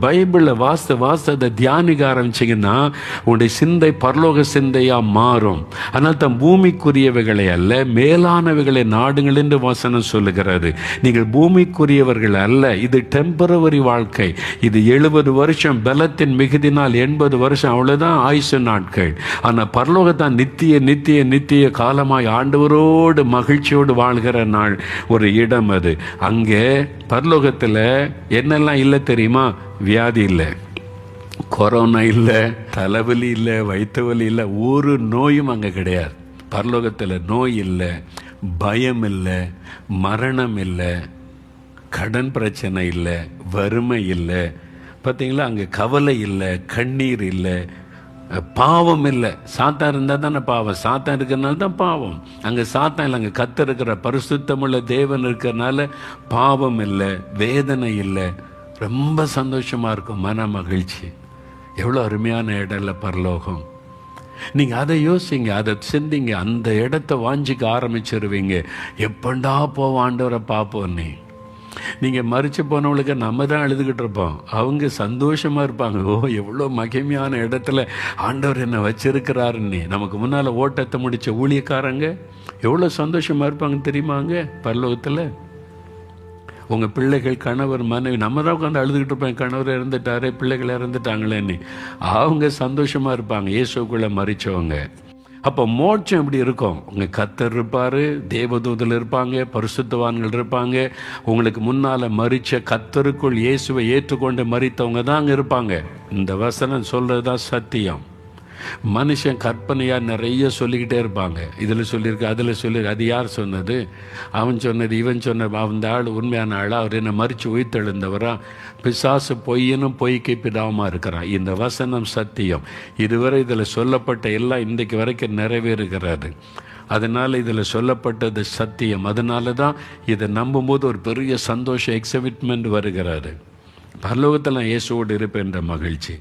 பைபிளை வாசத்தை தியானிக்க ஆரம்பிச்சிங்கன்னா உங்களுடைய சிந்தை பரலோக சிந்தையாக மாறும். ஆனால் தான் பூமிக்குரியவைகளை அல்ல மேலானவைகளை நாடுங்கள் என்று வசனம் சொல்லுகிறது. நீங்கள் பூமிக்குரியவர்கள் அல்ல. இது டெம்பரவரி வாழ்க்கை. இது 70 வருஷம் பலத்தின் மிகுதினால் 80 வருஷம், அவ்வளோதான் ஆயுசு நாட்கள். ஆனால் பரலோகத்தான் நித்திய நித்திய நித்திய காலமாய் ஆண்டவரோடு மகிழ்ச்சியோடு வாழ்கிற நாள் ஒரு இடம். அது அங்கே பரலோகத்தில் என்னெல்லாம் இல்லை தெரியுமா? வியாதி இல்லை, கொரோனா இல்லை, தலைவலி இல்லை, வயிற்று வலி இல்லை, ஒரு நோயும் அங்கே கிடையாது. பரலோகத்தில் நோய் இல்லை, பயம் இல்லை, மரணம் இல்லை, கடன் பிரச்சனை இல்லை, வறுமை இல்லை. பார்த்தீங்களா? அங்கே கவலை இல்லை, கண்ணீர் இல்லை, பாவம் இல்லை. சாத்தான் இருந்தால் தானே பாவம், சாத்தான் இருக்கிறனால தான் பாவம். அங்கே சாத்தான் இல்லை, அங்கே கர்த்தர் இருக்கிற பரிசுத்தமுள்ள தேவன் இருக்கிறனால பாவம் இல்லை, வேதனை இல்லை. ரொம்ப சந்தோஷமாக இருக்கும், மன மகிழ்ச்சி. எவ்வளோ அருமையான இடம் இல்லை பரலோகம். நீங்கள் அதை யோசிங்க, அதை சிந்திங்க, அந்த இடத்த வாஞ்சிக்க ஆரம்பிச்சிருவீங்க. எப்பண்டா போவோம் ஆண்டவரை பார்ப்போன்னே. நீங்கள் மறித்து போனவங்களுக்கு நம்ம தான் அழுதுகிட்டு இருப்போம், அவங்க சந்தோஷமாக இருப்பாங்க. ஓ, எவ்வளோ மகிமையான இடத்துல ஆண்டவர் என்னை வச்சிருக்கிறாருன்னு. நமக்கு முன்னால் ஓட்டத்தை முடித்த ஊழியக்காரங்க எவ்வளோ சந்தோஷமாக இருப்பாங்க தெரியுமாங்க பரலோகத்தில். உங்கள் பிள்ளைகள், கணவர், மனைவி, நம்ம தான் உட்காந்து அழுதுகிட்டு இருப்பேன், கணவர் இறந்துட்டாரே, பிள்ளைகள் இறந்துட்டாங்களேன்னு. அவங்க சந்தோஷமாக இருப்பாங்க, இயேசுக்குள்ளே மறித்தவங்க. அப்போ மோட்சம் எப்படி இருக்கும்? உங்கள் கர்த்தர் இருப்பார், தேவதூதல் இருப்பாங்க, பரிசுத்தவான்கள் இருப்பாங்க. உங்களுக்கு முன்னால் மறித்த கர்த்தருக்குள் இயேசுவை ஏற்றுக்கொண்டு மறித்தவங்க தான் அங்கே இருப்பாங்க. இந்த வசனம் சொல்கிறது தான் சத்தியம். மனுஷன் கற்பனையாக நிறைய சொல்லிக்கிட்டே இருப்பாங்க. இதில் சொல்லியிருக்கு, அதில் சொல்லியிருக்கு. அது யார் சொன்னது? அவன் சொன்னது, இவன் சொன்ன. அந்த ஆள் உண்மையான ஆளா? அவர் என்ன மறித்து உயிர்த்தெழுந்தவரா? பிசாசு பொய்யனும் பொய்க்கு பிதாவுமாக இருக்கிறான். இந்த வசனம் சத்தியம். இதுவரை இதில் சொல்லப்பட்ட எல்லாம் இன்றைக்கு வரைக்கும் நிறைவேறுகிறது. அதனால் இதில் சொல்லப்பட்டது சத்தியம். அதனால தான் இதை நம்பும்போது ஒரு பெரிய சந்தோஷம், எக்ஸைட்மெண்ட் வருகிறாரு. பரலோகத்தில் நான் இயேசுவோடு இருப்பேன்ற மகிழ்ச்சி.